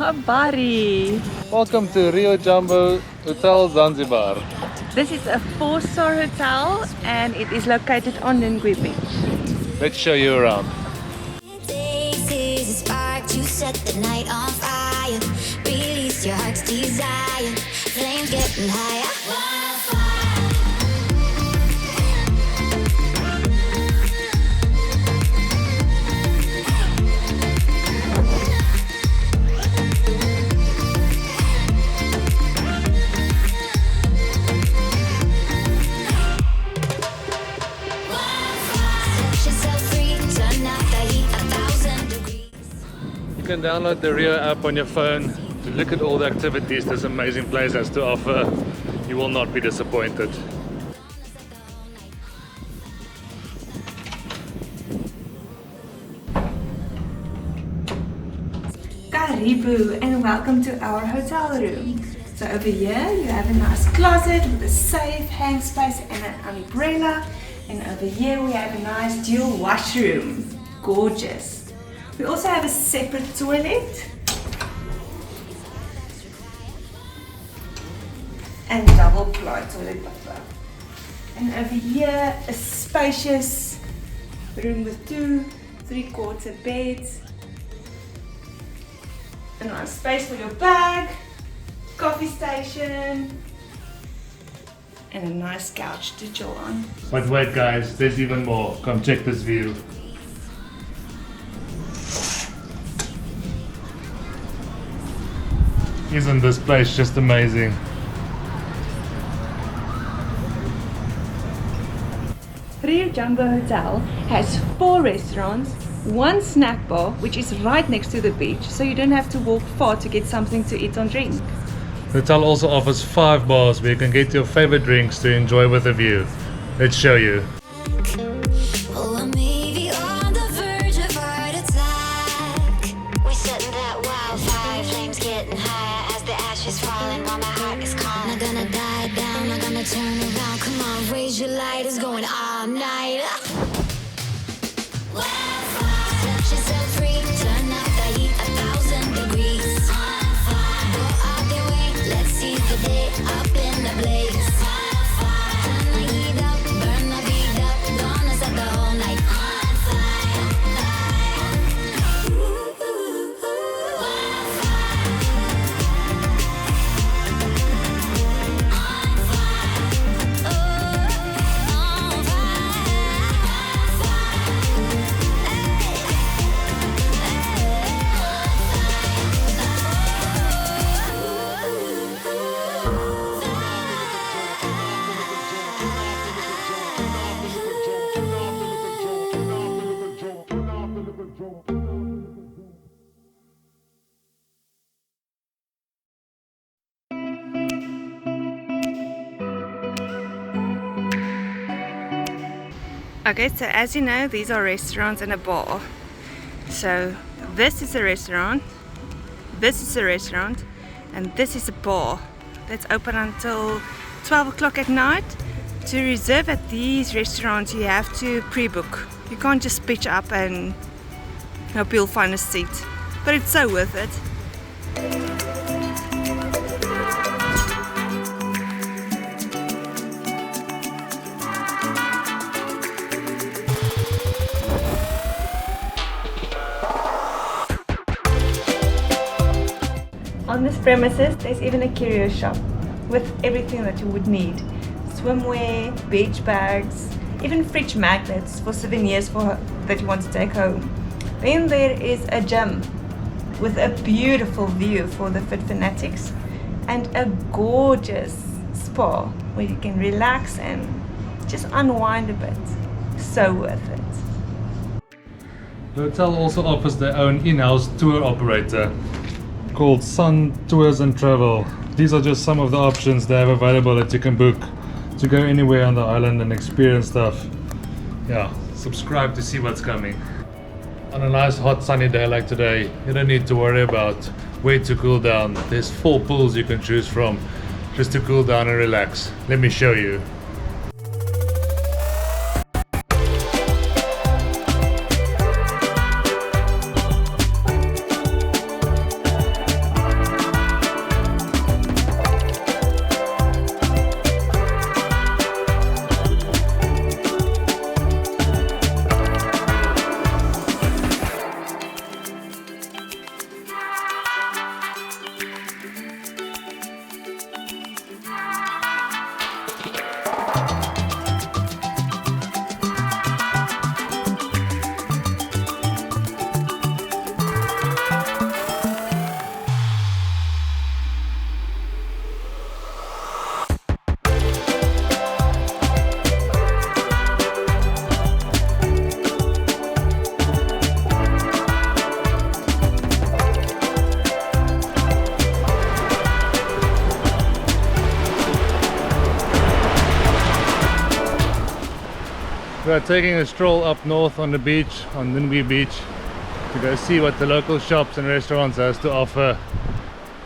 Habari! Welcome to Riu Jambo Hotel Zanzibar. This is a 4-star hotel and it is located on Nungwi Beach. Let's show you around. Set the night on fire, release your heart's desire, flames getting higher. You can download the Rio app on your phone to look at all the activities this amazing place has to offer. You will not be disappointed. Karibu and welcome to our hotel room. So over here you have a nice closet with a safe, hang space and an umbrella. And over here we have a nice dual washroom. Gorgeous. We also have a separate toilet and double ply toilet buffer. And over here a spacious room with 2 3/4 beds. A nice space for your bag, coffee station, and a nice couch to chill on. But wait guys, there's even more. Come check this view. Isn't this place just amazing? Riu Jambo Hotel has 4 restaurants, 1 snack bar which is right next to the beach, so you don't have to walk far to get something to eat or drink. The hotel also offers 5 bars where you can get your favorite drinks to enjoy with a view. Let's show you. Turn around, come on, raise your light, it's going all night. Set yourself free, turn up the heat 1,000 degrees. Go out the way, let's see the day up in the blaze. Turn the heat up, burn the beat up, gonna set the whole night on fire. Okay, so as you know, these are restaurants and a bar. So this is a restaurant, this is a restaurant, and this is a bar that's open until 12 o'clock at night. To reserve at these restaurants you have to pre-book. You can't just pitch up and hope you'll find a seat, but it's so worth it. On this premises, there's even a Curio shop with everything that you would need. Swimwear, beach bags, even fridge magnets for souvenirs that you want to take home. Then there is a gym with a beautiful view for the fit fanatics and a gorgeous spa where you can relax and just unwind a bit. So worth it. The hotel also offers their own in-house tour operator called Sun Tours and Travel. These are just some of the options they have available that you can book to go anywhere on the island and experience stuff. Yeah, subscribe to see what's coming. On a nice hot sunny day like today, you don't need to worry about where to cool down. There's 4 pools you can choose from just to cool down and relax. Let me show you. We are taking a stroll up north on the beach, on Nungwi Beach, to go see what the local shops and restaurants has to offer.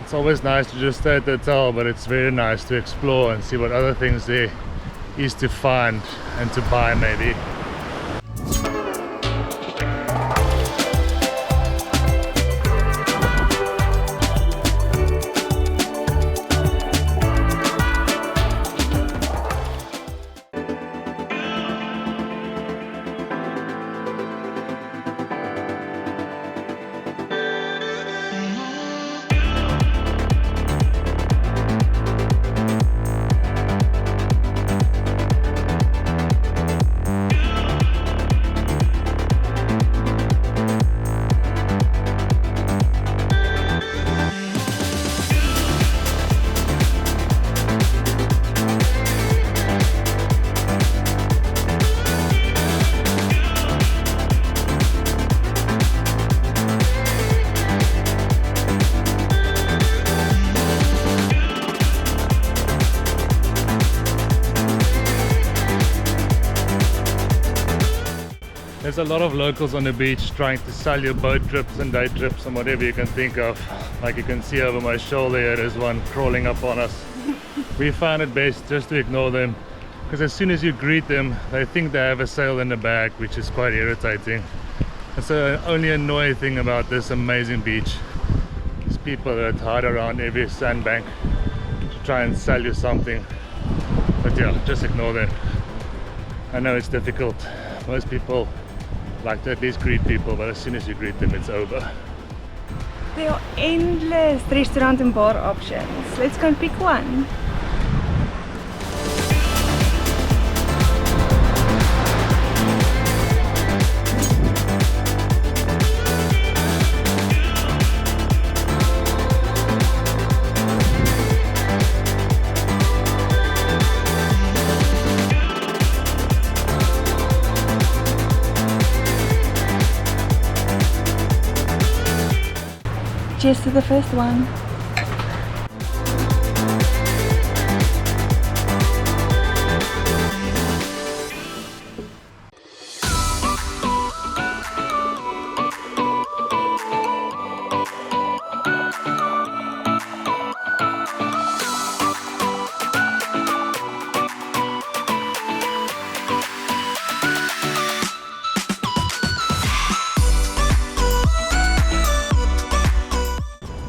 It's always nice to just stay at the hotel, but it's very nice to explore and see what other things there is to find and to buy maybe. There's a lot of locals on the beach trying to sell you boat trips and day trips and whatever you can think of. Like you can see over my shoulder here, there's one crawling up on us. We found it best just to ignore them, because as soon as you greet them, they think they have a sail in the bag, which is quite irritating. That's the only annoying thing about this amazing beach. These people that hide around every sandbank to try and sell you something. But yeah, just ignore them. I know it's difficult. Most people like to at least greet people, but as soon as you greet them, it's over. There are endless restaurant and bar options. Let's go and pick one. Cheers to the first one.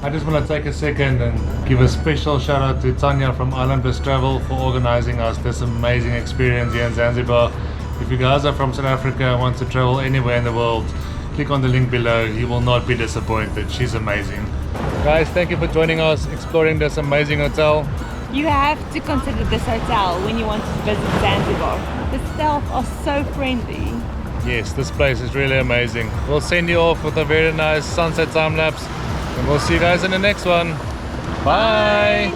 I just want to take a second and give a special shout out to Tanya from Bliss Travel for organizing us this amazing experience here in Zanzibar. If you guys are from South Africa and want to travel anywhere in the world, click on the link below. You will not be disappointed. She's amazing. Guys, thank you for joining us exploring this amazing hotel. You have to consider this hotel when you want to visit Zanzibar. The staff are so friendly. Yes, this place is really amazing. We'll send you off with a very nice sunset time lapse. And we'll see you guys in the next one. Bye.